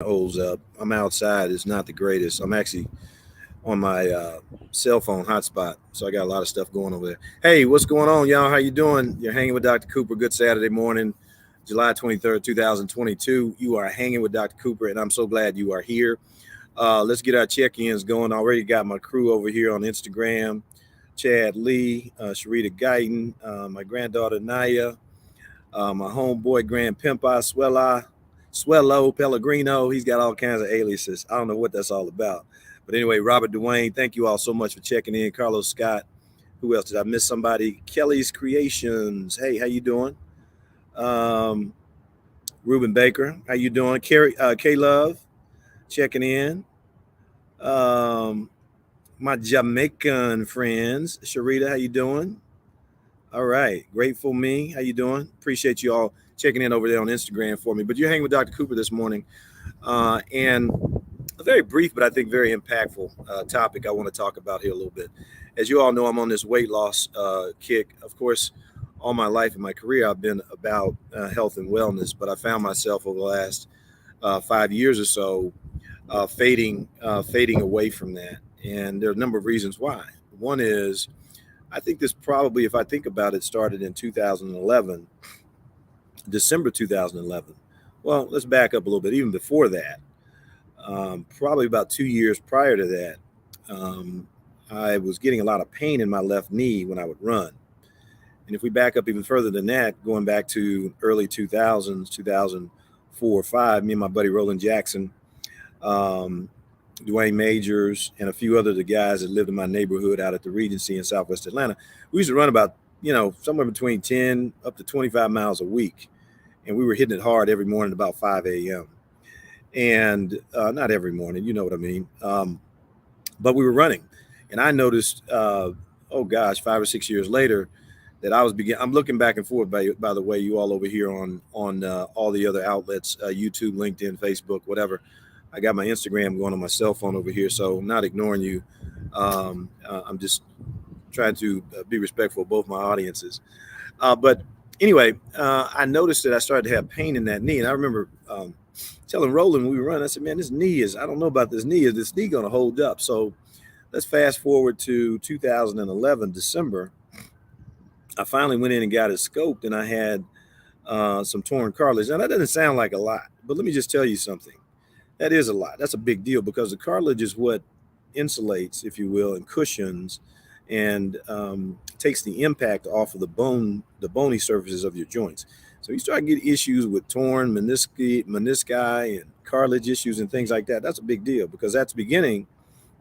holds up. I'm outside. It's not the greatest. I'm actually on my cell phone hotspot, so I got a lot of stuff going over there. Hey, what's going on, y'all? How you doing? You're hanging with Dr. Cooper. Good Saturday morning, July 23rd, 2022. You are hanging with Dr. Cooper, and I'm so glad you are here. Let's get our check-ins going. I already got my crew over here on Instagram. Chad Lee, Sharita Guyton, my granddaughter Naya, my homeboy Grand Pimpa Swello Pellegrino. He's got all kinds of aliases. I don't know what that's all about. But anyway, Robert Dwayne, thank you all so much for checking in. Carlos Scott. Who else did I miss? Somebody. Kelly's Creations. Hey, how you doing? Um, Ruben Baker. How you doing? Carrie, K Love, checking in. Um, my Jamaican friends. Sharita, how you doing? All right. Grateful me. How you doing? Appreciate you all checking in over there on Instagram for me. But you're hanging with Dr. Cooper this morning. And a very brief, but I think very impactful topic I want to talk about here a little bit. As you all know, I'm on this weight loss kick. Of course, all my life in my career, I've been about health and wellness, but I found myself over the last 5 years or so fading away from that. And there are a number of reasons why. One is I think this probably, if I think about it, started in 2011, December 2011. Well, let's back up a little bit. Even before that, probably about 2 years prior to that, um, I was getting a lot of pain in my left knee when I would run. And if we back up even further than that, going back to early 2000s, 2004 or 5, me and my buddy Roland Jackson, um, Dwayne Majors, and a few other the guys that lived in my neighborhood out at the Regency in Southwest Atlanta, we used to run about, somewhere between 10 up to 25 miles a week. And we were hitting it hard every morning about 5 a.m. And not every morning, you know what I mean. But we were running. And I noticed, oh gosh, 5 or 6 years later, that I'm looking back and forth, by the way, you all over here on all the other outlets, YouTube, LinkedIn, Facebook, whatever. I got my Instagram going on my cell phone over here, so I'm not ignoring you. I'm just trying to be respectful of both my audiences. But anyway, I noticed that I started to have pain in that knee, and I remember telling Roland when we were running, I said, "Man, I don't know about this knee. Is this knee going to hold up?" So let's fast forward to 2011 December. I finally went in and got it scoped, and I had some torn cartilage. Now that doesn't sound like a lot, but let me just tell you something. That is a lot. That's a big deal because the cartilage is what insulates, if you will, and cushions and takes the impact off of the bony surfaces of your joints. So you start getting issues with torn menisci and cartilage issues and things like that. That's a big deal because that's beginning.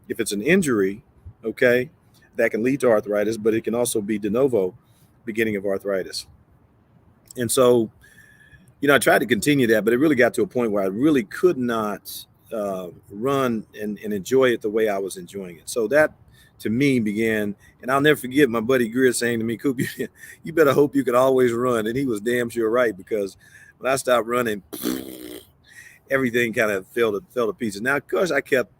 If it's an injury, okay, that can lead to arthritis, but it can also be de novo beginning of arthritis. And so I tried to continue that, but it really got to a point where I really could not run and enjoy it the way I was enjoying it. So that to me began, and I'll never forget my buddy Greer saying to me, "Coop, you better hope you can always run." And he was damn sure right because when I stopped running, everything kind of fell to pieces. Now, of course, I kept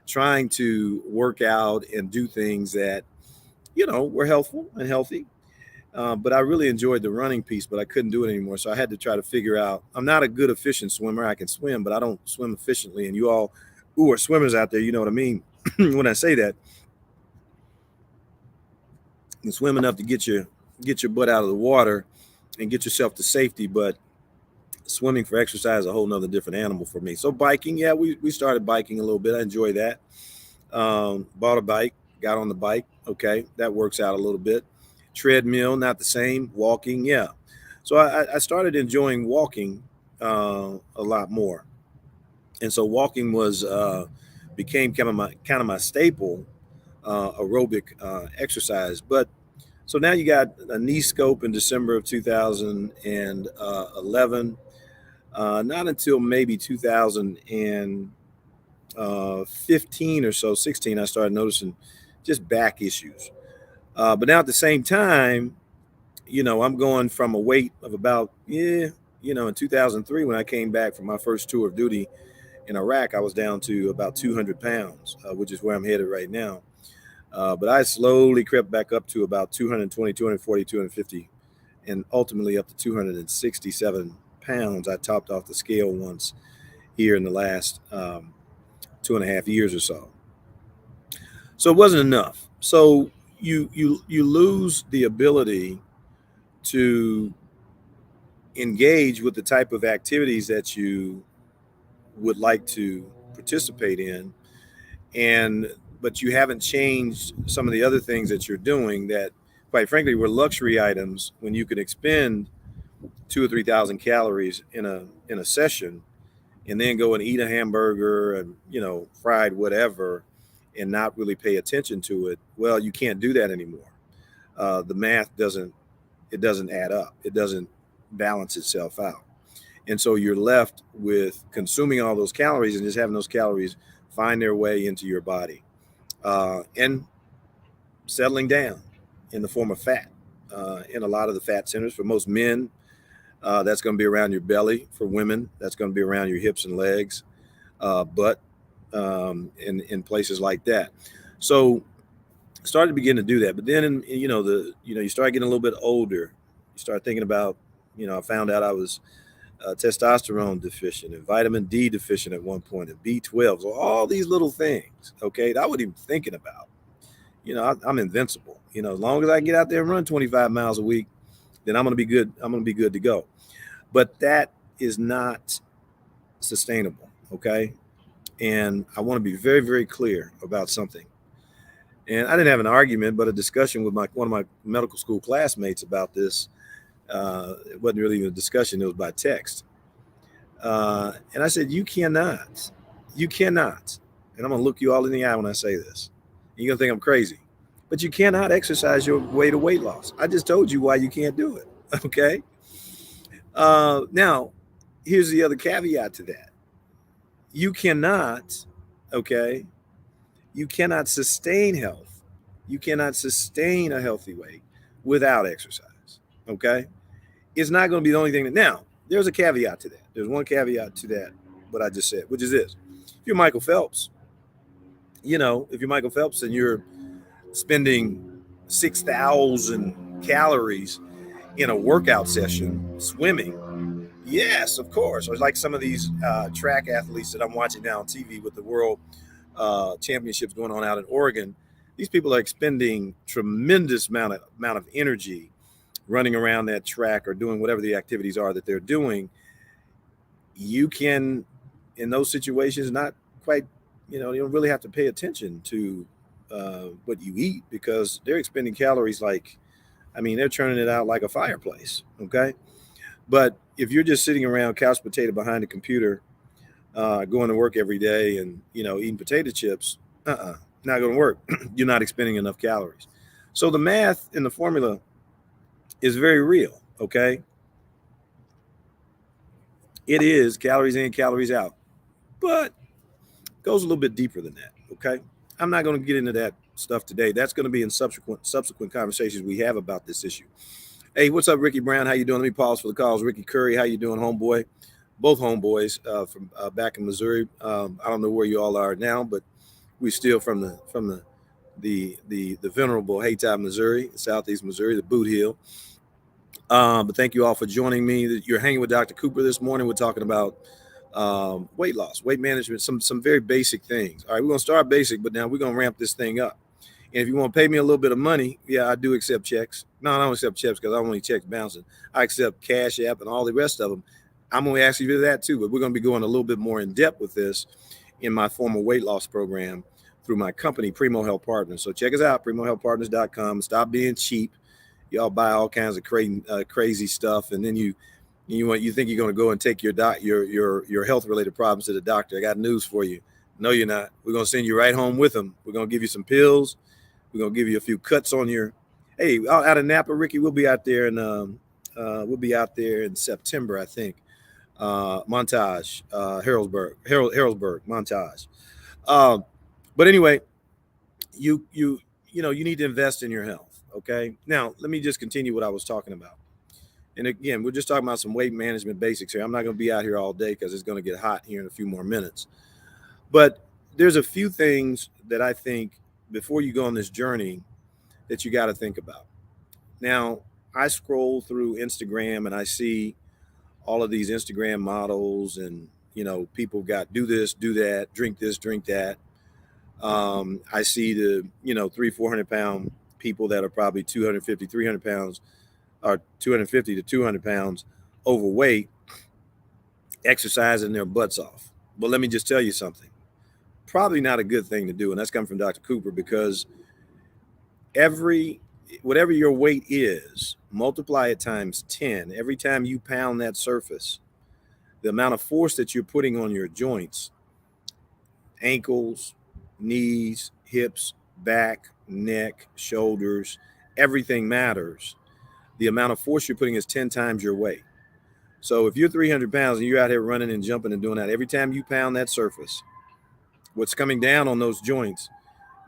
trying to work out and do things that were helpful and healthy. But I really enjoyed the running piece, but I couldn't do it anymore. So I had to try to figure out. I'm not a good, efficient swimmer. I can swim, but I don't swim efficiently. And you all who are swimmers out there, you know what I mean when I say that. You can swim enough to get your butt out of the water and get yourself to safety, but swimming for exercise is a whole nother different animal for me. So biking, yeah, we started biking a little bit. I enjoy that. Bought a bike, got on the bike. Okay, that works out a little bit. Treadmill, not the same. Walking, yeah. So I started enjoying walking a lot more, and so walking was became kind of my staple aerobic exercise. But so now you got a knee scope in December of 2011. Not until maybe 2015 or so, 16, I started noticing just back issues. But now at the same time, I'm going from a weight of about, in 2003, when I came back from my first tour of duty in Iraq, I was down to about 200 pounds, which is where I'm headed right now. But I slowly crept back up to about 220, 240, 250, and ultimately up to 267 pounds. I topped off the scale once here in the last 2.5 years or so. So it wasn't enough. So you lose the ability to engage with the type of activities that you would like to participate in, and but you haven't changed some of the other things that you're doing that, quite frankly, were luxury items when you could expend 2 or 3 thousand calories in a session, and then go and eat a hamburger and fried whatever, and not really pay attention to it. Well, you can't do that anymore. The math doesn't add up. It doesn't balance itself out. And so you're left with consuming all those calories and just having those calories find their way into your body, and settling down in the form of fat, in a lot of the fat centers. For most men, that's going to be around your belly. For women, that's going to be around your hips and legs, butt, in places like that. So started to begin to do that. But then, you start getting a little bit older. You start thinking about, I found out I was testosterone deficient and vitamin D deficient at one point, and B12. So all these little things, okay, that I wasn't even thinking about. I'm invincible. As long as I get out there and run 25 miles a week, then I'm going to be good. I'm going to be good to go. But that is not sustainable, okay? And I want to be very, very clear about something. And I didn't have an argument, but a discussion with one of my medical school classmates about this. It wasn't really even a discussion. It was by text. And I said, you cannot, and I'm going to look you all in the eye when I say this. You're going to think I'm crazy, but you cannot exercise your way to weight loss. I just told you why you can't do it. Okay. Now, here's the other caveat to that. You cannot, okay, you cannot sustain health. You cannot sustain a healthy weight without exercise. Okay. It's not going to be the only thing now, there's a caveat to that. There's one caveat to that, what I just said, which is this. If you're Michael Phelps, and you're spending 6,000 calories in a workout session swimming, yes, of course. Or like some of these track athletes that I'm watching now on TV with the world championships going on out in Oregon. These people are expending tremendous amount of energy running around that track or doing whatever the activities are that they're doing. You can, in those situations, not quite, you don't really have to pay attention to what you eat, because they're expending calories they're churning it out like a fireplace. Okay. But if you're just sitting around couch potato behind a computer, going to work every day and, eating potato chips, not going to work. You're not expending enough calories. So the math in the formula is very real. Okay. It is calories in, calories out, but goes a little bit deeper than that. Okay. I'm not going to get into that stuff today. That's going to be in subsequent conversations we have about this issue. Hey, what's up, Ricky Brown? How you doing? Let me pause for the calls. Ricky Curry, how you doing, homeboy? Both homeboys from back in Missouri. I don't know where you all are now, but we still from the venerable Haytime, Missouri, Southeast Missouri, the Boot Hill. But thank you all for joining me. You're hanging with Dr. Cooper this morning. We're talking about weight loss, weight management, some very basic things. All right, we're going to start basic, but now we're going to ramp this thing up. And if you want to pay me a little bit of money, yeah, I do accept checks. No, I don't accept checks because I don't want any checks bouncing. I accept Cash App and all the rest of them. I'm going to ask you for that too, but we're going to be going a little bit more in depth with this in my formal weight loss program through my company, Primo Health Partners. So check us out, primohealthpartners.com. Stop being cheap. Y'all buy all kinds of crazy stuff, and then you think you're going to go and take your health related problems to the doctor. I got news for you. No, you're not. We're going to send you right home with them. We're going to give you some pills. We're going to give you a few cuts on your. Hey, out of Napa, Ricky, we'll be out there in September, I think. Montage, Harrodsburg, Montage. But anyway, you need to invest in your health. Okay. Now, let me just continue what I was talking about. And again, we're just talking about some weight management basics here. I'm not going to be out here all day because it's going to get hot here in a few more minutes. But there's a few things that I think before you go on this journey that you got to think about. Now, I scroll through Instagram and I see all of these Instagram models and, People got do this, do that, drink this, drink that. I see the 300-400 pound people that are probably 250, 300 pounds, or 250 to 200 pounds overweight, exercising their butts off. But let me just tell you something. Probably not a good thing to do, and that's coming from Dr. Cooper, because whatever your weight is, multiply it times 10. Every time you pound that surface, the amount of force that you're putting on your joints, ankles, knees, hips, back, neck, shoulders, everything matters. The amount of force you're putting is 10 times your weight. So if you're 300 pounds and you're out here running and jumping and doing that, every time you pound that surface, what's coming down on those joints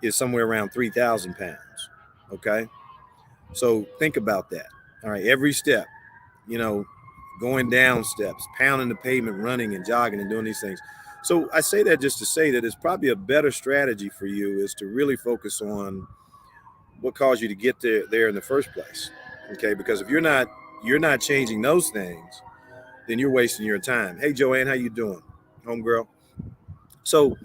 is somewhere around 3,000 pounds. Okay. So think about that. All right. Every step, going down steps, pounding the pavement, running and jogging and doing these things. So I say that just to say that it's probably a better strategy for you is to really focus on what caused you to get there in the first place. Okay. Because if you're not changing those things, then you're wasting your time. Hey, Joanne, how you doing? Homegirl. So,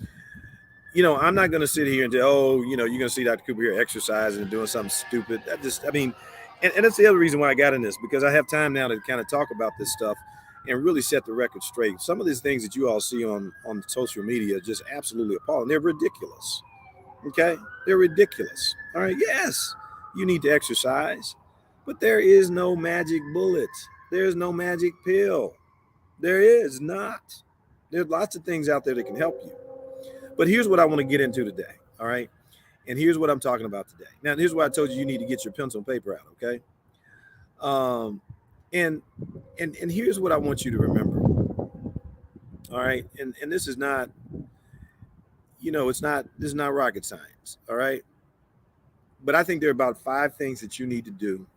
I'm not going to sit here and say, you're going to see Dr. Cooper here exercising and doing something stupid. And that's the other reason why I got in this, because I have time now to kind of talk about this stuff and really set the record straight. Some of these things that you all see on social media are just absolutely appalling. They're ridiculous. Okay? They're ridiculous. All right? Yes, you need to exercise, but there is no magic bullet. There's no magic pill. There is not. There's lots of things out there that can help you. But here's what I want to get into today. All right? And here's what I'm talking about today. Now, here's why I told you need to get your pencil and paper out, okay? And here's what I want you to remember. All right? And this is not, this is not rocket science, all right? But I think there are about 5 things that you need to do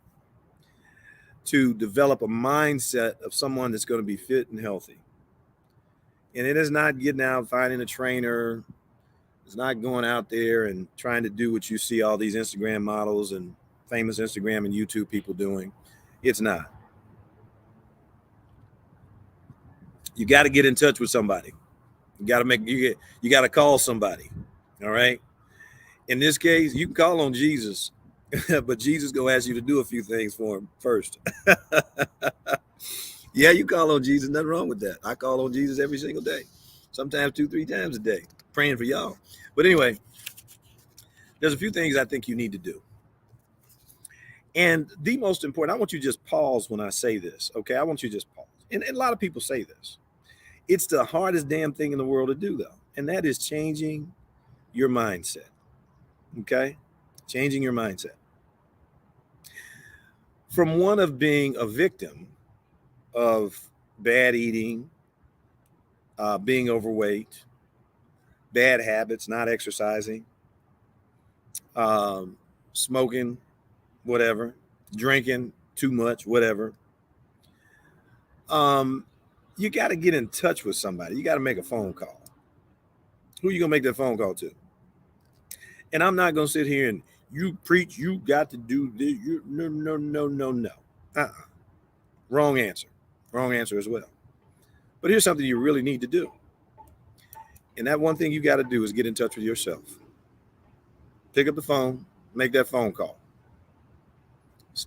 to develop a mindset of someone that's going to be fit and healthy. And it is not getting out, finding a trainer. It's not going out there and trying to do what you see all these Instagram models and famous Instagram and YouTube people doing. It's not. You got to get in touch with somebody. You got to call somebody. All right. In this case, you can call on Jesus, but Jesus gonna ask you to do a few things for him first. Yeah, you call on Jesus. Nothing wrong with that. I call on Jesus every single day, sometimes 2-3 times a day, praying for y'all. But anyway, there's a few things I think you need to do. And the most important, I want you to just pause when I say this. Okay, I want you to just pause. And a lot of people say this. It's the hardest damn thing in the world to do, though, and that is changing your mindset. Okay, changing your mindset from one of being a victim of bad eating, being overweight, bad habits, not exercising, smoking, whatever, drinking too much, whatever. You got to get in touch with somebody. You got to make a phone call. Who are you going to make that phone call to? And I'm not going to sit here and you preach, you got to do this. No. Wrong answer. Wrong answer as well. But here's something you really need to do. And that one thing you got to do is get in touch with yourself. Pick up the phone, make that phone call.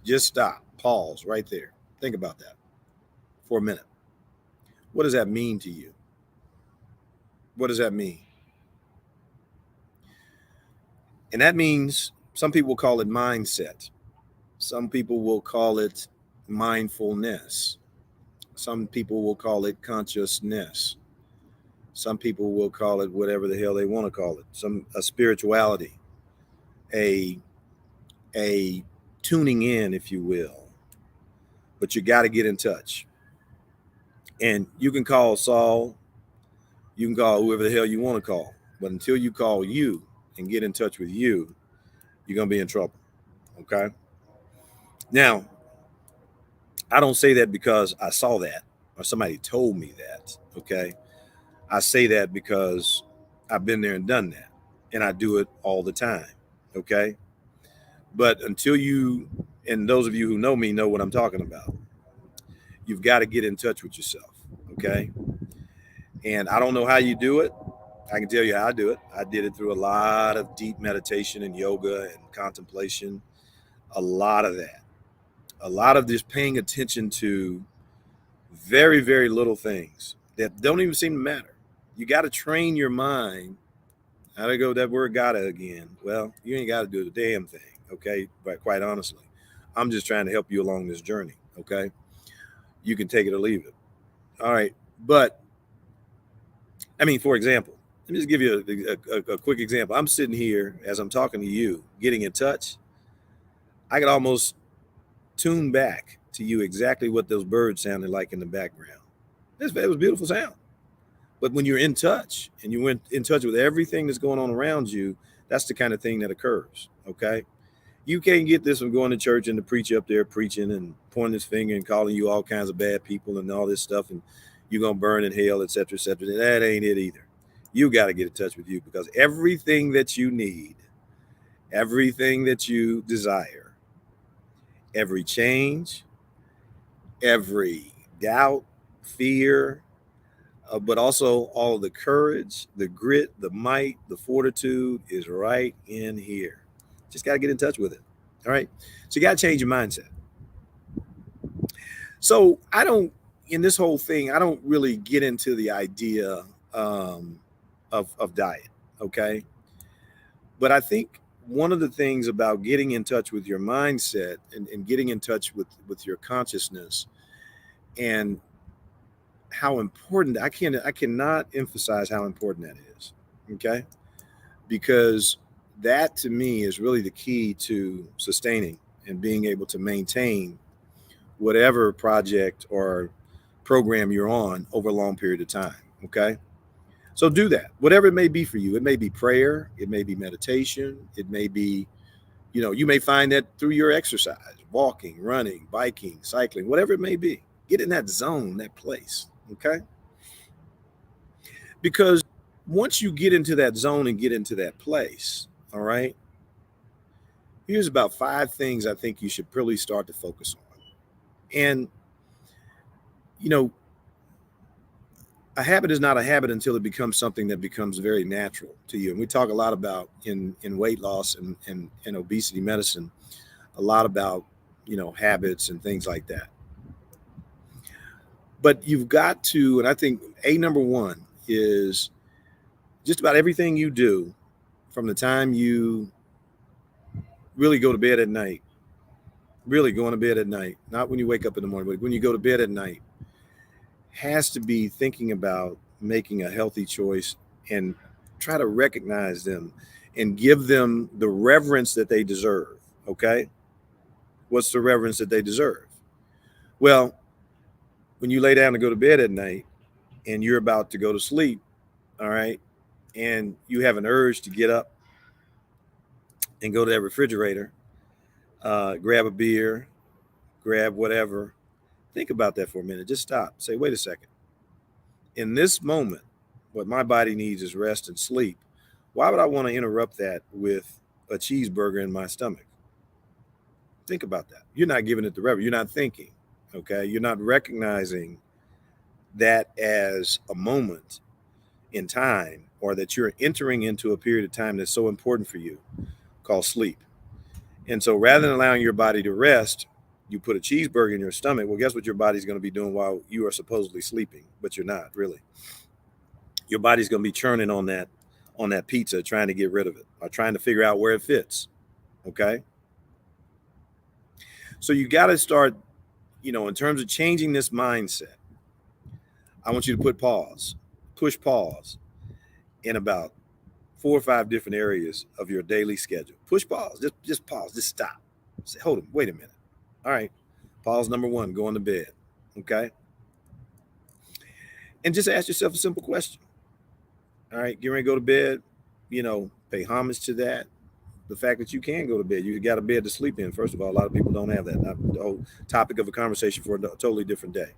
Just stop, pause right there. Think about that for a minute. What does that mean to you? What does that mean? And that means some people will call it mindset. Some people will call it mindfulness. Some people will call it consciousness. Some people will call it whatever the hell they want to call it. A spirituality, a tuning in, if you will. But you got to get in touch. And you can call Saul. You can call whoever the hell you want to call. But until you call you and get in touch with you, you're going to be in trouble. Okay? Now, I don't say that because I saw that or somebody told me that. Okay? I say that because I've been there and done that. And I do it all the time. Okay? But until you, and those of you who know me know what I'm talking about, you've got to get in touch with yourself. Okay? And I don't know how you do it. I can tell you how I do it. I did it through a lot of deep meditation and yoga and contemplation, a lot of that, a lot of just paying attention to very, very little things that don't even seem to matter. You got to train your mind. How to go that word gotta again? Well, you ain't got to do the damn thing, okay? But quite honestly, I'm just trying to help you along this journey, okay? You can take it or leave it. All right. But I mean, for example, let me just give you a quick example. I'm sitting here as I'm talking to you, getting in touch. I could almost tune back to you exactly what those birds sounded like in the background. It was a beautiful sound. But when you're in touch and you went in touch with everything that's going on around you, that's the kind of thing that occurs. Okay. You can't get this from going to church and the preacher up there preaching and pointing his finger and calling you all kinds of bad people and all this stuff, and you're going to burn in hell, et cetera, et cetera. That ain't it either. You got to get in touch with you, because everything that you need, everything that you desire, every change, every doubt, fear, but also all of the courage, the grit, the might, the fortitude is right in here. Just got to get in touch with it. All right. So you got to change your mindset. So in this whole thing, I don't really get into the idea of diet. Okay. But I think one of the things about getting in touch with your mindset and getting in touch with your consciousness, and how important, I cannot emphasize how important that is. Okay. Because that to me is really the key to sustaining and being able to maintain whatever project or program you're on over a long period of time. Okay. So do that, whatever it may be for you. It may be prayer, it may be meditation, it may be, you may find that through your exercise, walking, running, biking, cycling, whatever it may be. Get in that zone, that place. Okay. Because once you get into that zone and get into that place, all right, here's about 5 things I think you should really start to focus on. And, a habit is not a habit until it becomes something that becomes very natural to you. And we talk a lot about in weight loss and obesity medicine, a lot about, habits and things like that. But you've got to, and I think number one is just about everything you do from the time you really go to bed at night, really going to bed at night, not when you wake up in the morning, but when you go to bed at night, has to be thinking about making a healthy choice, and try to recognize them and give them the reverence that they deserve. Okay. What's the reverence that they deserve? Well, when you lay down to go to bed at night and you're about to go to sleep, all right, and you have an urge to get up and go to that refrigerator, grab a beer, grab whatever, think about that for a minute. Just stop. Say, wait a second. In this moment, what my body needs is rest and sleep. Why would I want to interrupt that with a cheeseburger in my stomach? Think about that. You're not giving it the reverence. You're not thinking. Okay. You're not recognizing that as a moment in time, or that you're entering into a period of time that's so important for you, called sleep. And so rather than allowing your body to rest, you put a cheeseburger in your stomach. Well, guess what your body's going to be doing while you are supposedly sleeping, but you're not really. Your body's going to be churning on that pizza, trying to get rid of it, or trying to figure out where it fits. Okay. So you got to start, in terms of changing this mindset, I want you to push pause in about 4 or 5 different areas of your daily schedule. Push pause, just pause, just stop. Say, hold on, wait a minute. All right. Pause number 1, going to bed. Okay. And just ask yourself a simple question. All right. Get ready to go to bed, pay homage to that. The fact that you can go to bed, you got a bed to sleep in. First of all, a lot of people don't have that. The whole topic of a conversation for a totally different day.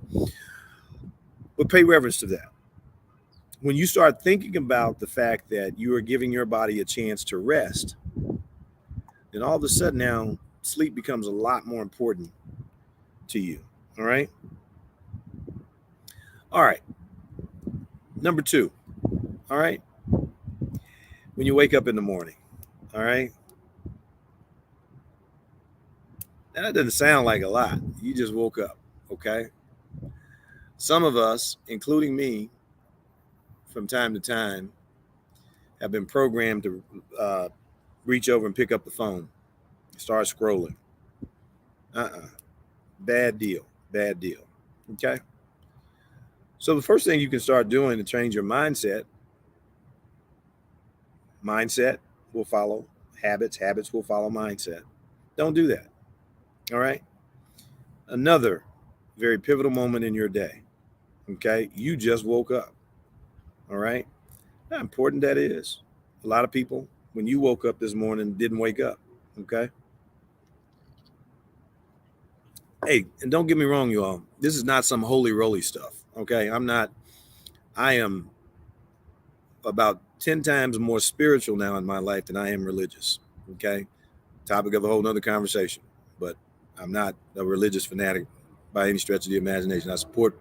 But pay reverence to that. When you start thinking about the fact that you are giving your body a chance to rest, then all of a sudden now sleep becomes a lot more important to you. All right. All right. Number two, all right, when you wake up in the morning, all right, that doesn't sound like a lot. You just woke up, okay? Some of us, including me, from time to time, have been programmed to reach over and pick up the phone, start scrolling. Bad deal. Bad deal. Okay. So the first thing you can start doing to change your mindset will follow habits. Habits will follow mindset. Don't do that. All right. Another very pivotal moment in your day. Okay. You just woke up. All right. How important that is. A lot of people, when you woke up this morning, didn't wake up. Okay. Hey, and don't get me wrong, you all. This is not some holy roly stuff. Okay. I am about 10 times more spiritual now in my life than I am religious. Okay. Topic of a whole nother conversation. But I'm not a religious fanatic by any stretch of the imagination. I support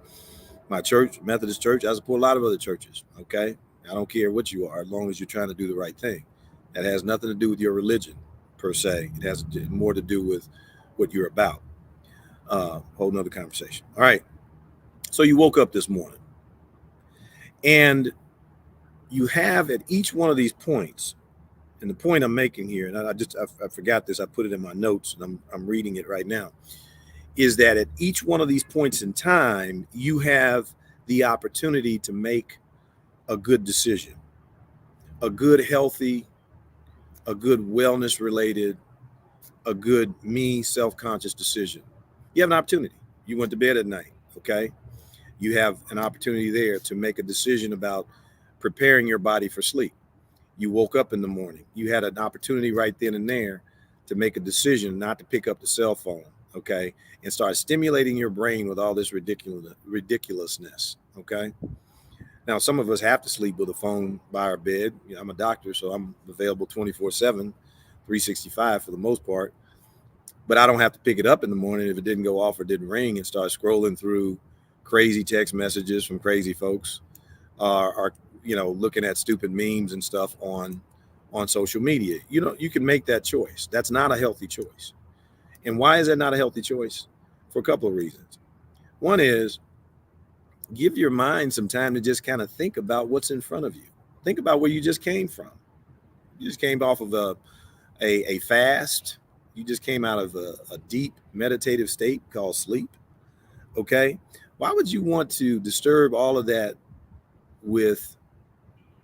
my church, Methodist Church. I support a lot of other churches. Okay. I don't care what you are, as long as you're trying to do the right thing. That has nothing to do with your religion per se. It has more to do with what you're about. Whole nother conversation. All right. So you woke up this morning and you have at each one of these points, and the point I'm making here, and I forgot this, I put it in my notes and I'm reading it right now, is that at each one of these points in time, you have the opportunity to make a good decision, a good, healthy, a good wellness related, a good me self-conscious decision. You have an opportunity. You went to bed at night, okay? You have an opportunity there to make a decision about preparing your body for sleep. You woke up in the morning. You had an opportunity right then and there to make a decision not to pick up the cell phone, okay, and start stimulating your brain with all this ridiculousness, okay? Now, some of us have to sleep with a phone by our bed. You know, I'm a doctor, so I'm available 24/7, 365 for the most part. But I don't have to pick it up in the morning if it didn't go off or didn't ring and start scrolling through crazy text messages from crazy folks, or looking at stupid memes and stuff on social media. You know, you can make that choice. That's not a healthy choice. And why is that not a healthy choice? For a couple of reasons. One is, give your mind some time to just kind of think about what's in front of you. Think about where you just came from. You just came off of a fast. You just came out of a deep meditative state called sleep. Okay. Why would you want to disturb all of that with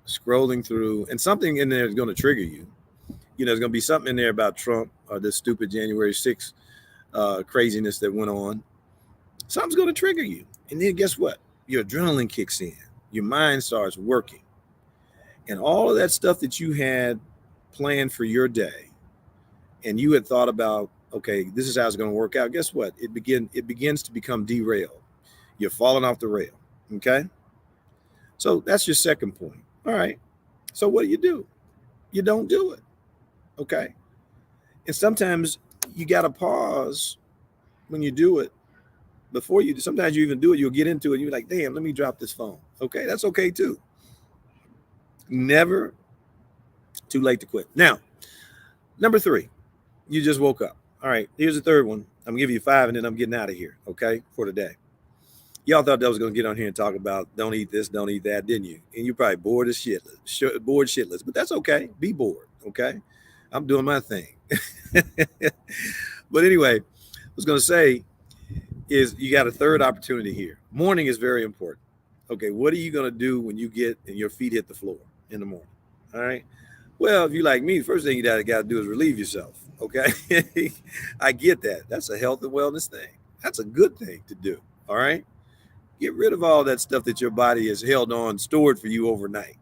scrolling through, and something in there is going to trigger you? You know, there's going to be something in there about Trump or this stupid January 6th craziness that went on. Something's going to trigger you. And then guess what? Your adrenaline kicks in. Your mind starts working. And all of that stuff that you had planned for your day, and you had thought about, okay, this is how it's going to work out. Guess what? It begins to become derailed. You're falling off the rail. Okay. So that's your second point. All right. So what do? You don't do it. Okay. And sometimes you got to pause when you do it before you, sometimes you even do it, you'll get into it. You're like, damn, let me drop this phone. Okay. That's okay too. Never too late to quit. Now, number 3, you just woke up. All right. Here's the third one. I'm gonna give you 5 and then I'm getting out of here. Okay. For today. Y'all thought that was going to get on here and talk about don't eat this, don't eat that, didn't you? And you're probably bored as shitless, bored shitless, but that's okay. Be bored, okay? I'm doing my thing. But anyway, I was going to say is you got a third opportunity here. Morning is very important. Okay, what are you going to do when you get and your feet hit the floor in the morning? All right. Well, if you like me, the first thing you got to do is relieve yourself. Okay. I get that. That's a health and wellness thing. That's a good thing to do. All right. Get rid of all that stuff that your body has held on, stored for you overnight.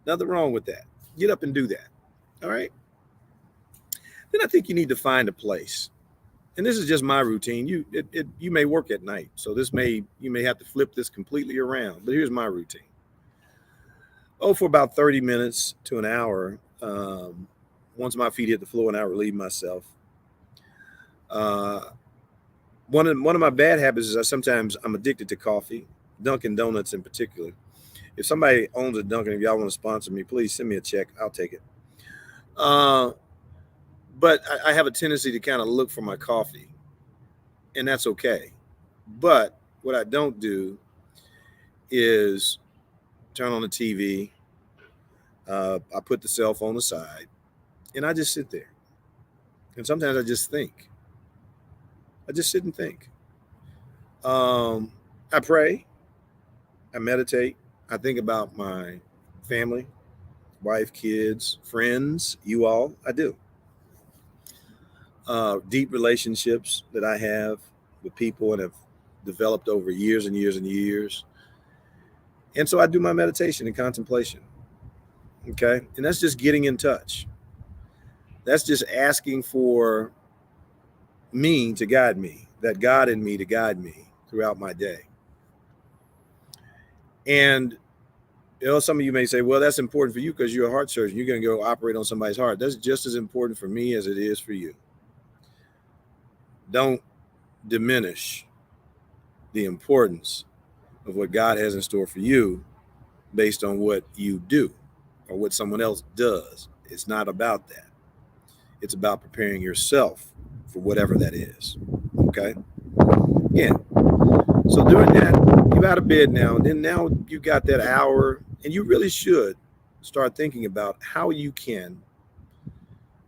Nothing wrong with that. Get up and do that. All right. Then I think you need to find a place. And this is just my routine. You may work at night, so you may have to flip this completely around. But here's my routine. For about 30 minutes to an hour, once my feet hit the floor and I relieve myself. One of my bad habits is I'm addicted to coffee, Dunkin' Donuts in particular. If somebody owns a Dunkin', if y'all want to sponsor me, please send me a check. I'll take it. Uh, but I have a tendency to kind of look for my coffee, and that's okay. But what I don't do is turn on the TV. I put the cell phone aside, and I just sit there. And sometimes I just think. I just sit and think. I pray. I meditate. I think about my family, wife, kids, friends, you all. I do. Deep relationships that I have with people and have developed over years and years and years. And so I do my meditation and contemplation. Okay. And that's just getting in touch. That's just asking for me to guide me, that God in me to guide me throughout my day. And some of you may say, well, that's important for you because you're a heart surgeon. You're going to go operate on somebody's heart. That's just as important for me as it is for you. Don't diminish the importance of what God has in store for you based on what you do or what someone else does. It's not about that. It's about preparing yourself for whatever that is. Okay? Yeah. So doing that, you're out of bed now, and then now you got that hour, and you really should start thinking about how you can.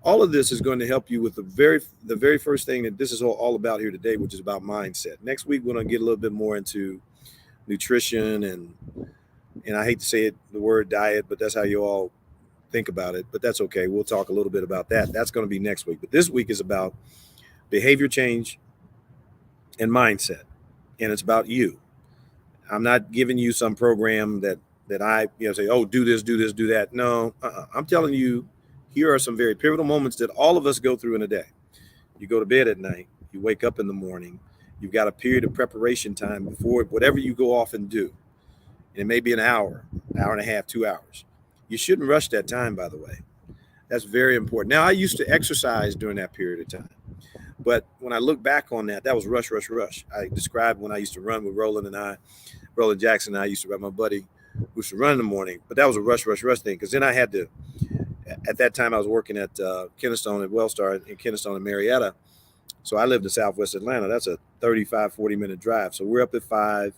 All of this is going to help you with the very first thing that this is all about here today, which is about mindset. Next week we're going to get a little bit more into nutrition and I hate to say it, the word diet, but that's how you all think about it. But that's okay. We'll talk a little bit about that. That's going to be next week. But this week is about behavior change and mindset, and it's about you. I'm not giving you some program that I say, oh, do this, do this, do that. No, I'm telling you, here are some very pivotal moments that all of us go through in a day. You go to bed at night, you wake up in the morning, you've got a period of preparation time before whatever you go off and do. And it may be an hour and a half, 2 hours. You shouldn't rush that time, by the way. That's very important. Now, I used to exercise during that period of time. But when I look back on that, that was rush, rush, rush. I described when I used to run with Roland Jackson and I used to run, my buddy, we used to run in the morning. But that was a rush, rush, rush thing. Because then I had to, at that time I was working at Kennestone at Wellstar in Kennestone and Marietta. So I lived in Southwest Atlanta. That's a 35, 40-minute drive. So we're up at 5.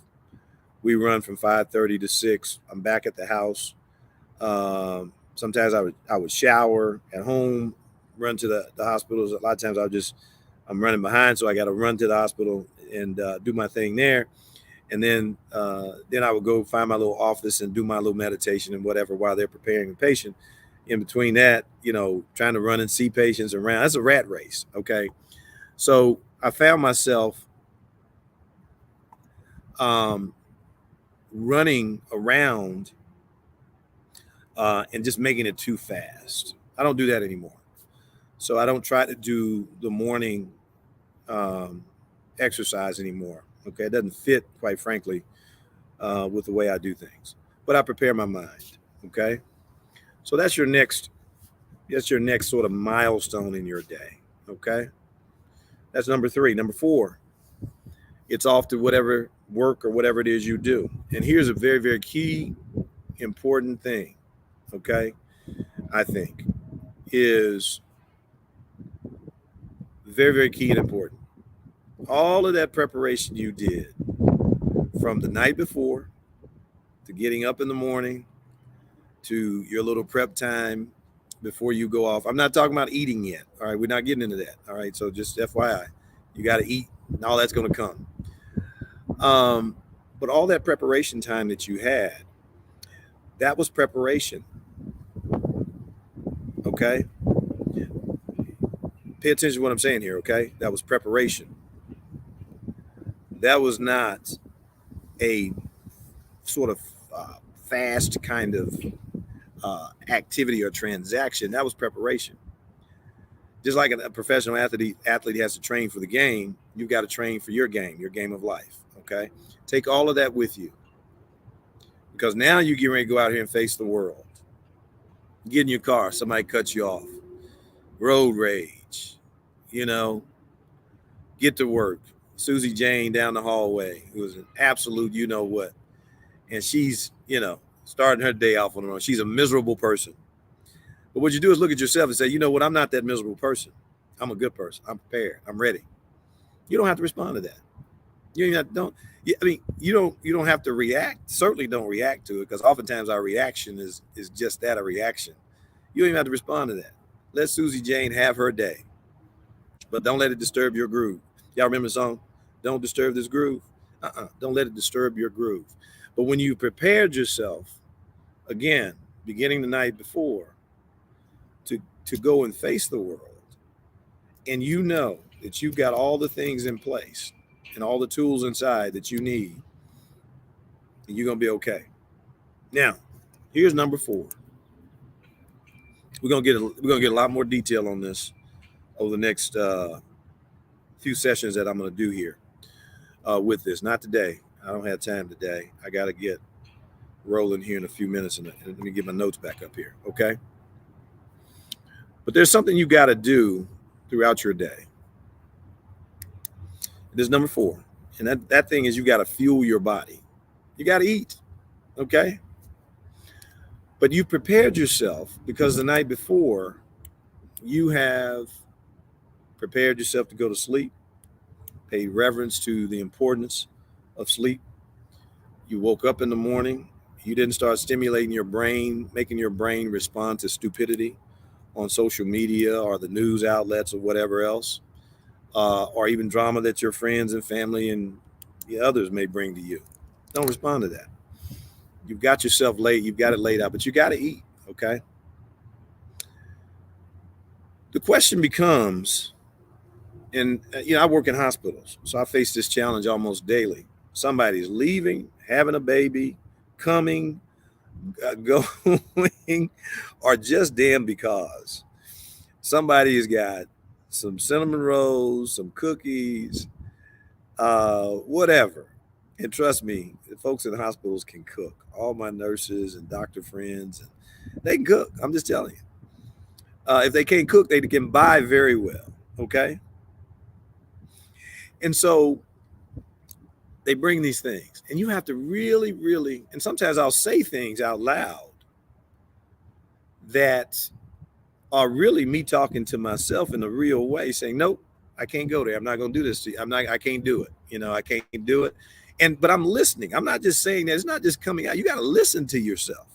We run from 5:30 to 6. I'm back at the house. Sometimes I would shower at home, run to the hospitals. A lot of times I'm running behind, so I got to run to the hospital and do my thing there. And then I would go find my little office and do my little meditation and whatever while they're preparing the patient. In between that, trying to run and see patients around. That's a rat race, okay? So I found myself running around and just making it too fast. I don't do that anymore. So I don't try to do the morning exercise anymore. Okay, it doesn't fit, quite frankly, with the way I do things. But I prepare my mind. Okay, so that's your next sort of milestone in your day. Okay, that's number 3. Number 4, it's off to whatever work or whatever it is you do. And here's a very, very key, important thing. Okay, I think is very, very key and important. All of that preparation you did from the night before to getting up in the morning to your little prep time before you go off. I'm not talking about eating yet. All right. We're not getting into that. All right. So just FYI, you got to eat and all that's going to come. But all that preparation time that you had, that was preparation. Okay. Pay attention to what I'm saying here. Okay. That was preparation. That was not a sort of fast kind of activity or transaction. That was preparation. Just like a professional athlete has to train for the game, you've got to train for your game of life. Okay, take all of that with you, because now you get ready to go out here and face the world. Get in your car, somebody cuts you off, road rage, get to work. Susie Jane down the hallway, who was an absolute, and she's starting her day off on the wrong. She's a miserable person. But what you do is look at yourself and say, you know what? I'm not that miserable person. I'm a good person. I'm prepared. I'm ready. You don't have to respond to that. Don't. I mean, you don't have to react. Certainly, don't react to it, because oftentimes our reaction is just that, a reaction. You don't even have to respond to that. Let Susie Jane have her day, but don't let it disturb your groove. Y'all remember the song? Don't disturb this groove. Don't let it disturb your groove. But when you prepared yourself, again, beginning the night before, to go and face the world, and you know that you've got all the things in place and all the tools inside that you need, and you're gonna be okay. Now, here's number 4. We're gonna get a lot more detail on this over the next few sessions that I'm gonna do here with this. Not today. I don't have time today. I gotta get rolling here in a few minutes, and let me get my notes back up here. Okay. But there's something you got to do throughout your day. This is number 4. And that thing is, you got to fuel your body. You got to eat. Okay. But you prepared yourself because the night before you have prepared yourself to go to sleep, paid reverence to the importance of sleep. You woke up in the morning. You didn't start stimulating your brain, making your brain respond to stupidity on social media or the news outlets or whatever else, or even drama that your friends and family and the others may bring to you. Don't respond to that. You've got yourself laid, you've got it laid out, but you got to eat, okay? The question becomes, and I work in hospitals, so I face this challenge almost daily. Somebody's leaving, having a baby, coming, going, or just damn because somebody has got some cinnamon rolls, some cookies, whatever. And trust me, the folks in the hospitals can cook. All my nurses and doctor friends, they can cook. I'm just telling you. If they can't cook, they can buy very well. Okay. And so they bring these things, and you have to really, really, and sometimes I'll say things out loud that are really me talking to myself in a real way, saying, nope, I can't go there. I'm not going to do this to you. I can't do it. I can't do it. But I'm listening. I'm not just saying that. It's not just coming out. You got to listen to yourself.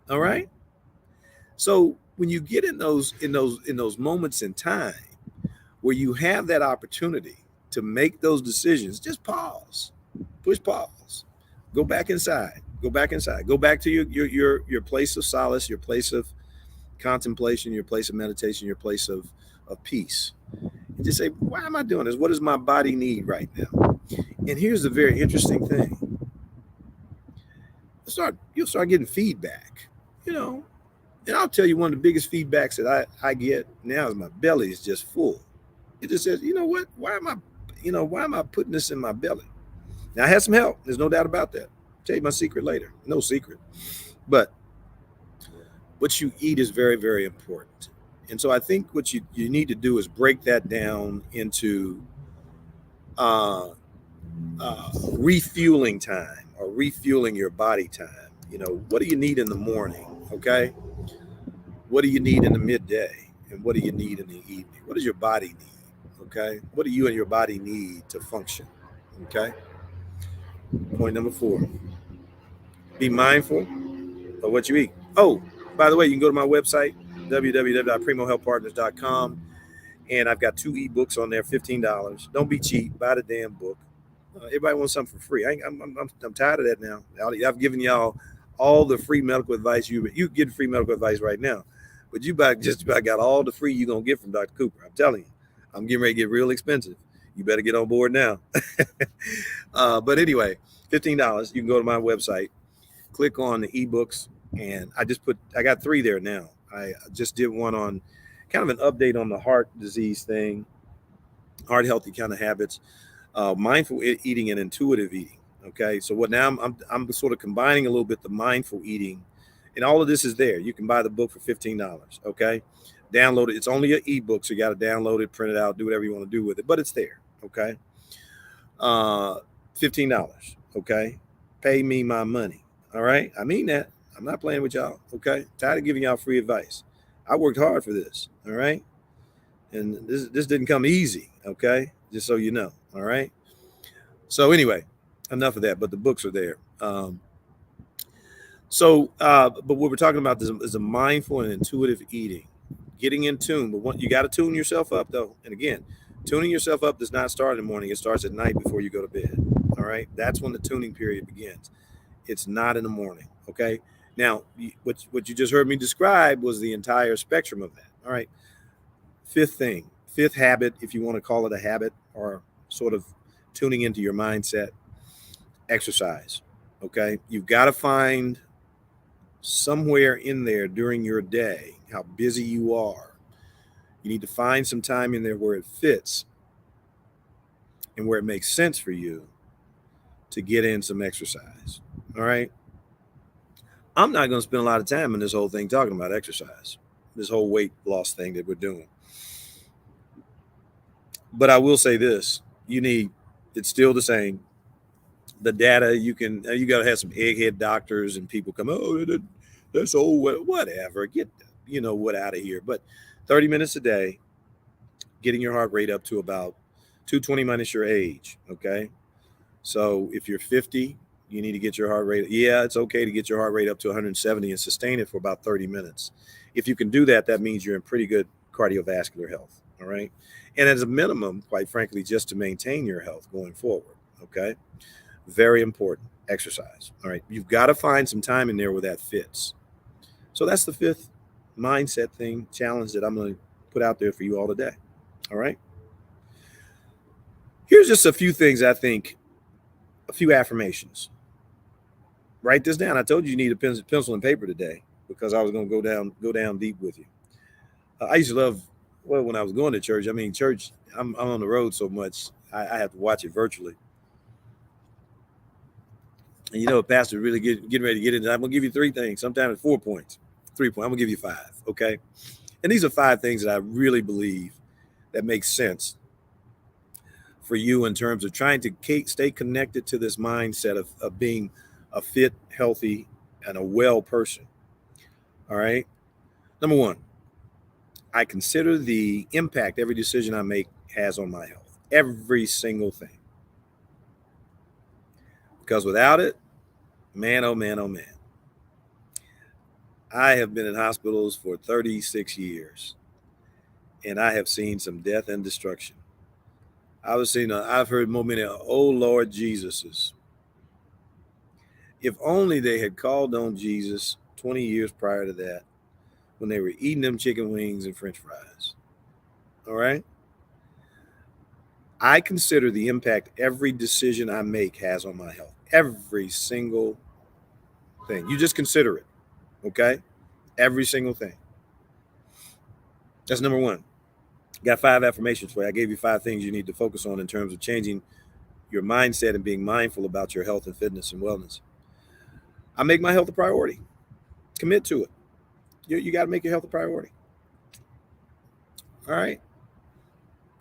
All right. So when you get in those moments in time where you have that opportunity to make those decisions, just pause, push pause, go back inside, go back to your place of solace, your place of contemplation, your place of meditation, your place of peace. And just say, why am I doing this? What does my body need right now? And here's the very interesting thing. You'll start getting feedback, and I'll tell you, one of the biggest feedbacks that I get now is my belly is just full. It just says, you know what? Why am I putting this in my belly? Now, I had some help. There's no doubt about that. I'll tell you my secret later. No secret. But what you eat is very, very important. And so I think what you need to do is break that down into refueling time, or refueling your body time. What do you need in the morning? Okay. What do you need in the midday? And what do you need in the evening? What does your body need? Okay. What do you and your body need to function? Okay. Point number 4, be mindful of what you eat. Oh, by the way, you can go to my website, www.primohealthpartners.com. And I've got 2 ebooks on there, $15. Don't be cheap. Buy the damn book. Everybody wants something for free. I'm tired of that now. I've given y'all all the free medical advice. You get free medical advice right now, but you just about got all the free you're going to get from Dr. Cooper. I'm telling you, I'm getting ready to get real expensive. You better get on board now. But anyway, $15. You can go to my website, click on the ebooks, and I got 3 there now. I just did one on kind of an update on the heart disease thing, heart healthy kind of habits, mindful eating and intuitive eating. Okay. So now I'm sort of combining a little bit the mindful eating, and all of this is there. You can buy the book for $15. Okay. Download it. It's only an ebook, so you got to download it, print it out, do whatever you want to do with it, but it's there. Okay. $15. Okay. Pay me my money. All right. I mean that. I'm not playing with y'all. Okay. Tired of giving y'all free advice. I worked hard for this. All right. And this didn't come easy. Okay. Just so you know. All right. So anyway, enough of that. But the books are there. But what we're talking about is a mindful and intuitive eating, getting in tune. But you got to tune yourself up, though. And again, tuning yourself up does not start in the morning. It starts at night before you go to bed. All right. That's when the tuning period begins. It's not in the morning. Okay. Now, what you just heard me describe was the entire spectrum of that. All right. Fifth habit, if you want to call it a habit or sort of tuning into your mindset, exercise. Okay. You've got to find somewhere in there during your day, how busy you are. You need to find some time in there where it fits and where it makes sense for you to get in some exercise. All right. I'm not going to spend a lot of time in this whole thing talking about exercise, this whole weight loss thing that we're doing. But I will say this, it's still the same. The data, you got to have some egghead doctors and people come, oh, that's old, whatever. Get, what out of here. But 30 minutes a day, getting your heart rate up to about 220 minus your age. Okay. So if you're 50, you need to get your heart rate. Yeah, it's okay to get your heart rate up to 170 and sustain it for about 30 minutes. If you can do that, that means you're in pretty good cardiovascular health. All right. And as a minimum, quite frankly, just to maintain your health going forward. Okay. Very important. Exercise. All right. You've got to find some time in there where that fits. So that's the fifth mindset challenge that I'm going to put out there for you all today. All right. Here's just a few things I think, a few affirmations. Write this down. I told you need a pencil and paper today because I was going to go down deep with you. I used to love, when I was going to church. I mean, church, I'm on the road so much, I have to watch it virtually. And a pastor really getting ready to get into. I'm going to give you 3 things. Sometimes it's 4 points. 3 points. I'm going to give you 5. Okay. And these are 5 things that I really believe that makes sense for you in terms of trying to stay connected to this mindset of being a fit, healthy, and a well person. All right. Number 1, I consider the impact every decision I make has on my health. Every single thing. Because without it, man, oh man, oh man. I have been in hospitals for 36 years, and I have seen some death and destruction. I've heard more many, oh Lord Jesuses. If only they had called on Jesus 20 years prior to that, when they were eating them chicken wings and French fries. All right? I consider the impact every decision I make has on my health. Every single thing. You just consider it. Okay? Every single thing. That's number 1. Got 5 affirmations for you. I gave you 5 things you need to focus on in terms of changing your mindset and being mindful about your health and fitness and wellness. I make my health a priority. Commit to it. You got to make your health a priority. All right?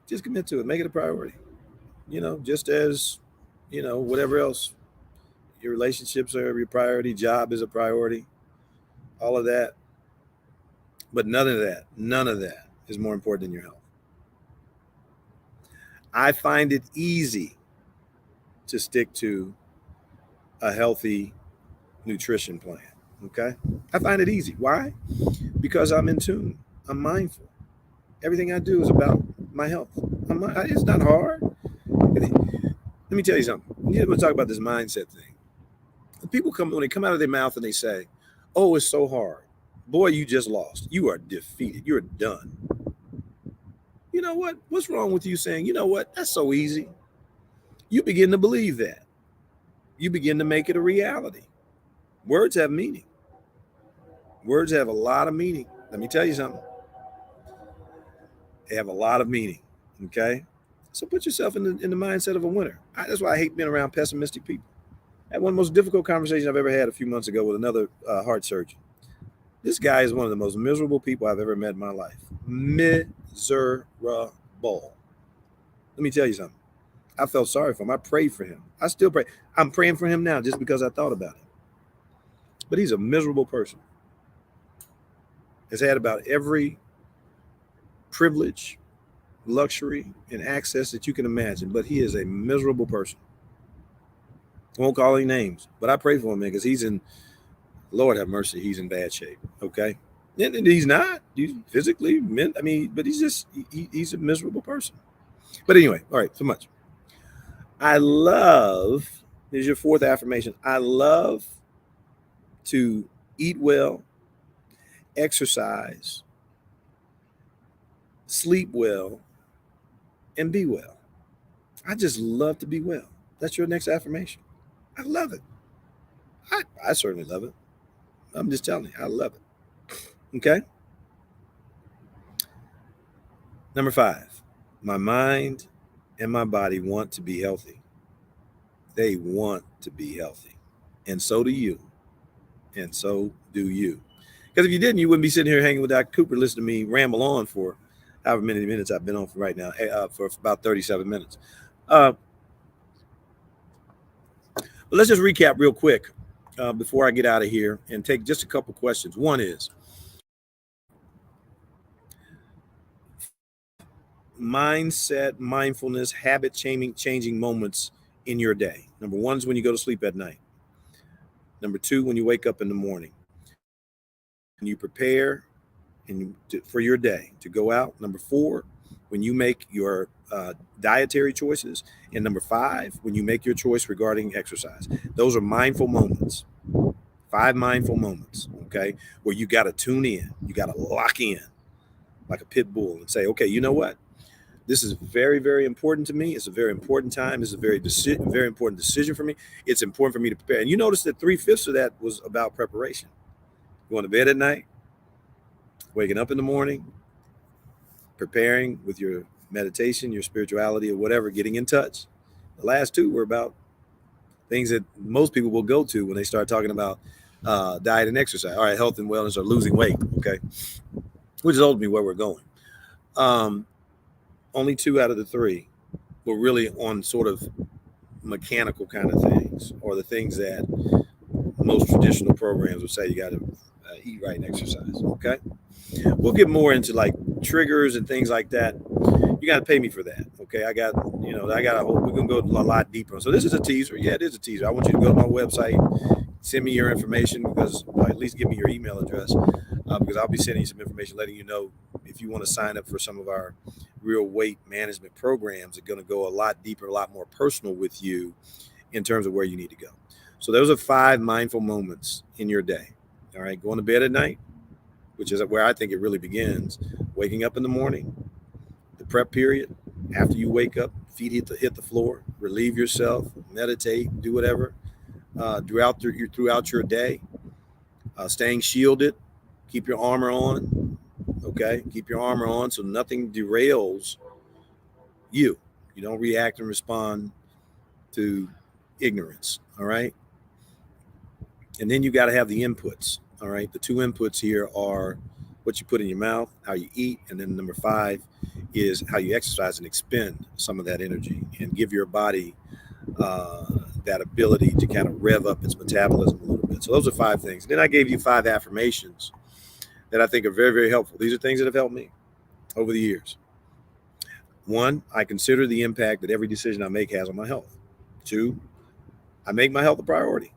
Just commit to it. Make it a priority. Just as, whatever else. Your relationships are your priority. Job is a priority. All of that. But none of that is more important than your health. I find it easy to stick to a healthy nutrition plan. Okay? I find it easy. Why? Because I'm in tune. I'm mindful. Everything I do is about my health. It's not hard. Let me tell you something. We'll talk about this mindset thing. People when they come out of their mouth and they say, oh, it's so hard. Boy, you just lost. You are defeated. You're done. You know what? What's wrong with you saying, you know what? That's so easy. You begin to believe that. You begin to make it a reality. Words have meaning. Words have a lot of meaning. Let me tell you something. They have a lot of meaning. Okay? So put yourself in the mindset of a winner. That's why I hate being around pessimistic people. I had one of the most difficult conversations I've ever had a few months ago with another heart surgeon. This guy is one of the most miserable people I've ever met in my life. Miserable. Let me tell you something. I felt sorry for him. I prayed for him. I still pray. I'm praying for him now just because I thought about it. but he's a miserable person. Has had about every privilege, luxury, and access that you can imagine, but he is a miserable person. I won't call any names, but I pray for him, man, because he's in, Lord have mercy, he's in bad shape. Okay. And he's not, he's physically, but he's a miserable person. But anyway, all right, so much. I love, here's your fourth affirmation. I love to eat well, exercise, sleep well, and be well. I just love to be well. That's your next affirmation. I love it. I certainly love it. I'm just telling you, I love it. Okay. Number 5, my mind and my body want to be healthy. They want to be healthy. And so do you. And so do you. Because if you didn't, you wouldn't be sitting here hanging with Dr. Cooper, listening to me ramble on for however many minutes I've been on for right now, for about 37 minutes. But let's just recap real quick before I get out of here and take just a couple questions. One is mindset, mindfulness, habit changing moments in your day. Number 1 is when you go to sleep at night. Number 2, when you wake up in the morning. And you prepare for your day to go out. Number 4, when you make your dietary choices. And number 5, when you make your choice regarding exercise. Those are mindful moments. 5 mindful moments, okay, where you got to tune in. You got to lock in like a pit bull and say, okay, you know what? This is very, very important to me. It's a very important time. It's a very important decision for me. It's important for me to prepare. And you notice that 3/5 of that was about preparation. Going to bed at night, waking up in the morning, preparing with your meditation, your spirituality, or whatever, getting in touch. The last 2 were about things that most people will go to when they start talking about diet and exercise. All right, health and wellness, or losing weight, okay, which is ultimately where we're going. Only 2 out of the 3 were really on sort of mechanical kind of things, or the things that most traditional programs would say you got to eat right and exercise. Okay. We'll get more into like triggers and things like that. You got to pay me for that. Okay. I got a whole, we're going to go a lot deeper. So this is a teaser. Yeah, it is a teaser. I want you to go to my website, send me your information, because at least give me your email address, because I'll be sending you some information, letting you know if you want to sign up for some of our real weight management programs that are going to go a lot deeper, a lot more personal with you in terms of where you need to go. So those are 5 mindful moments in your day. All right. Going to bed at night, which is where I think it really begins. Waking up in the morning, the prep period. After you wake up, feet hit the floor, relieve yourself, meditate, do whatever throughout your day. Staying shielded, keep your armor on. Okay, keep your armor on so nothing derails you. You don't react and respond to ignorance. All right. And then you got to have the inputs. All right. The 2 inputs here are what you put in your mouth, how you eat. And then number 5 is how you exercise and expend some of that energy and give your body that ability to kind of rev up its metabolism a little bit. So those are 5 things. And then I gave you 5 affirmations that I think are very, very helpful. These are things that have helped me over the years. 1, I consider the impact that every decision I make has on my health. 2, I make my health a priority.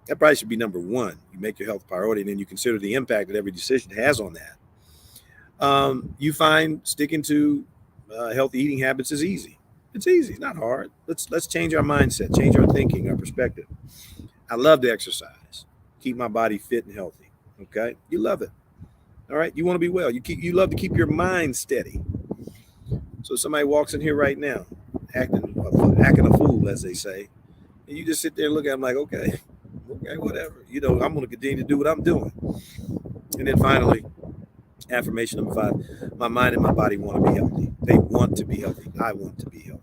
That probably should be number 1. You make your health a priority, and then you consider the impact that every decision has on that. You find sticking to healthy eating habits is easy. It's easy. It's not hard. Let's change our mindset, change our thinking, our perspective. I love to exercise, keep my body fit and healthy. Okay, you love it. All right, you want to be well. You love to keep your mind steady. So somebody walks in here right now, acting a fool, as they say, and you just sit there and look at them like, okay, whatever. I'm going to continue to do what I'm doing. And then finally, affirmation number 5, my mind and my body want to be healthy. They want to be healthy. I want to be healthy.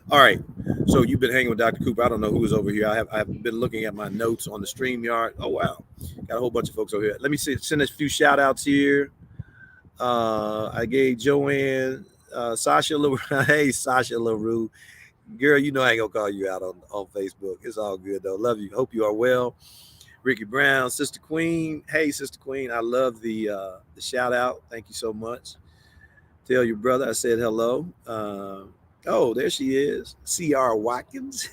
All right. So you've been hanging with Dr. Cooper. I don't know who is over here. I've been looking at my notes on the StreamYard. Oh, wow. Got a whole bunch of folks over here. Let me send a few shout outs here. I gave Joanne, Sasha LaRue. Hey, Sasha LaRue. Girl, I ain't gonna call you out on Facebook. It's all good though. Love you. Hope you are well. Ricky Brown, Sister Queen. Hey, Sister Queen, I love the shout out. Thank you so much. Tell your brother I said hello. Oh, there she is, C.R. Watkins.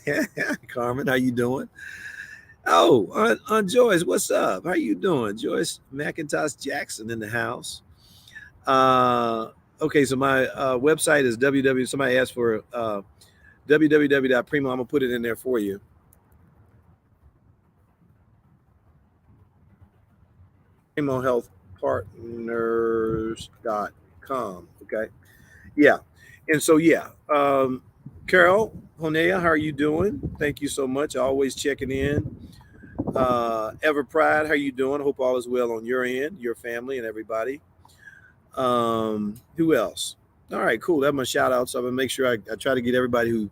Carmen, how you doing? Oh, on Joyce, what's up? How you doing, Joyce McIntosh Jackson in the house? Uh, okay, so my website is www. Somebody asked for www.primo. I'm gonna put it in there for you. PrimoHealthPartners.com. Okay, yeah, and so yeah, Carol Honea, how are you doing? Thank you so much. Always checking in. Ever Pride, how you doing? Hope all is well on your end, your family, and everybody. Who else? All right, cool. That's my shout out. So I'm gonna make sure I try to get everybody who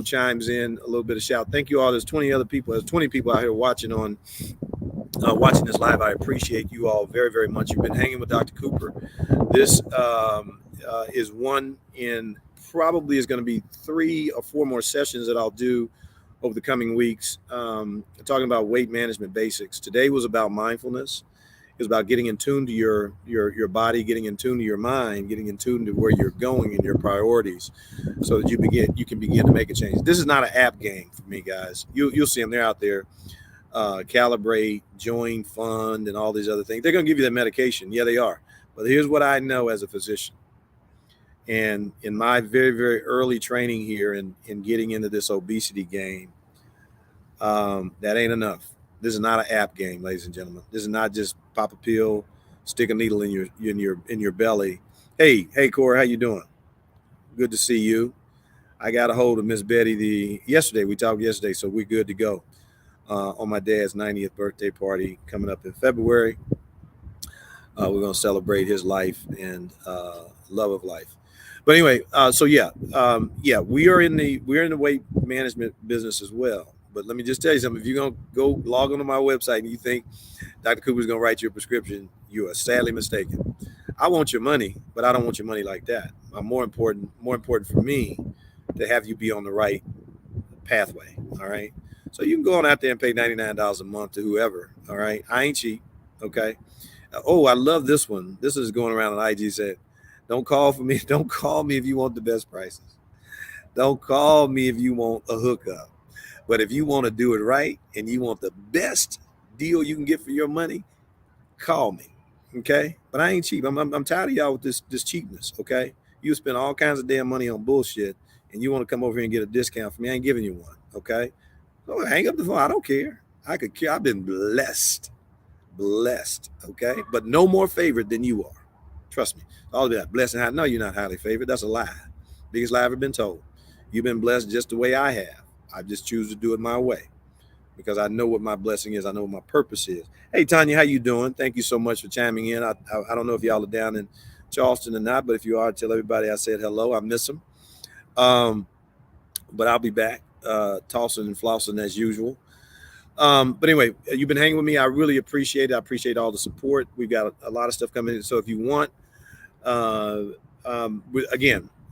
chimes in a little bit of shout. Thank you all. There's 20 other people. There's 20 people out here watching this live. I appreciate you all very, very much. You've been hanging with Dr. Cooper. This is one in probably is going to be 3 or 4 more sessions that I'll do over the coming weeks, talking about weight management basics. Today was about mindfulness. It was about getting in tune to your body, getting in tune to your mind, getting in tune to where you're going and your priorities, so that you can begin to make a change. This is not an app game for me, guys. You'll see them. They're out there. Calibrate, join, fund, and all these other things. They're going to give you that medication. Yeah, they are. But here's what I know as a physician. And in my very, very early training here in getting into this obesity game, that ain't enough. This is not an app game, ladies and gentlemen. This is not just pop a pill, stick a needle in your belly. Hey, Corey, how you doing? Good to see you. I got a hold of Miss Betty yesterday. We talked yesterday, so we're good to go. On my dad's 90th birthday party coming up in February. We're going to celebrate his life and love of life. But anyway, so yeah, we're in the weight management business as well. But let me just tell you something. If you're going to go log onto my website and you think Dr. Cooper's going to write you a prescription, you are sadly mistaken. I want your money, but I don't want your money like that. More important for me to have you be on the right pathway. All right. So you can go on out there and pay $99 a month to whoever. All right. I ain't cheap. Okay. Oh, I love this one. This is going around on IG said, don't call for me. Don't call me if you want the best prices. Don't call me if you want a hookup. But if you want to do it right and you want the best deal you can get for your money, call me. Okay. But I ain't cheap. I'm tired of y'all with this cheapness. Okay. You spend all kinds of damn money on bullshit and you want to come over here and get a discount from me. I ain't giving you one. Okay. So hang up the phone. I don't care. I could care. I've been blessed. Okay. But no more favored than you are. Trust me. All of that blessing. No, you're not highly favored. That's a lie. Biggest lie I've ever been told. You've been blessed just the way I have. I just choose to do it my way because I know what my blessing is. I know what my purpose is. Hey, Tanya, how you doing? Thank you so much for chiming in. I don't know if y'all are down in Charleston or not, but if you are, tell everybody I said hello. I miss them. But I'll be back, tossing and flossing as usual. But anyway, you've been hanging with me. I really appreciate it. I appreciate all the support. We've got a lot of stuff coming in. So if you want, again,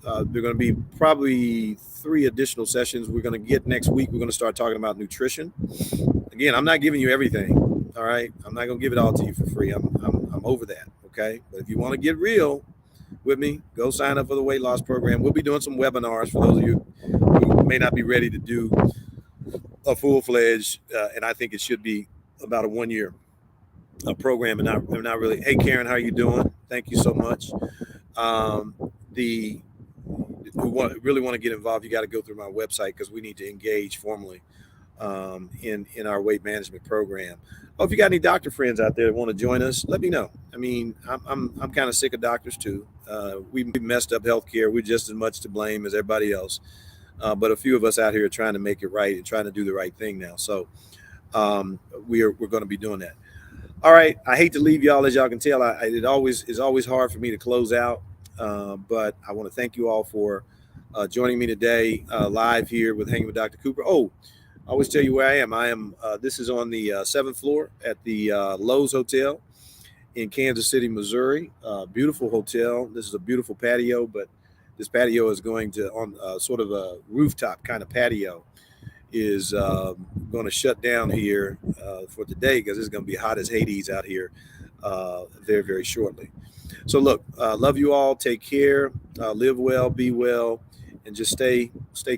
there are going to be probably 3 additional sessions we're going to get next week. We're going to start talking about nutrition. Again, I'm not giving you everything. All right. I'm not going to give it all to you for free. I'm over that. Okay. But if you want to get real with me, go sign up for the weight loss program. We'll be doing some webinars for those of you who may not be ready to do a full-fledged, and I think it should be about a 1-year program and not really. Hey, Karen, how are you doing? Thank you so much. Really want to get involved, you got to go through my website because we need to engage formally in our weight management program. Oh, if you got any doctor friends out there that want to join us, let me know. I mean, I'm kind of sick of doctors too. We messed up healthcare. We're just as much to blame as everybody else. But a few of us out here are trying to make it right and trying to do the right thing now. So we're going to be doing that. All right. I hate to leave y'all, as y'all can tell. It is always hard for me to close out. But I want to thank you all for joining me today live here with Hanging with Dr. Cooper. Oh, I always tell you where I am. This is on the 7th floor at the Lowe's Hotel in Kansas City, Missouri. Beautiful hotel. This is a beautiful patio, but this patio is going to on sort of a rooftop kind of patio. is going to shut down here for today because it's going to be hot as Hades out here very, very shortly. So look, love you all. Take care. Live well, be well, and just stay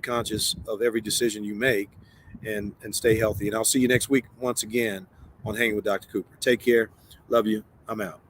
conscious of every decision you make, and stay healthy. And I'll see you next week once again on Hanging with Dr. Cooper. Take care. Love you. I'm out.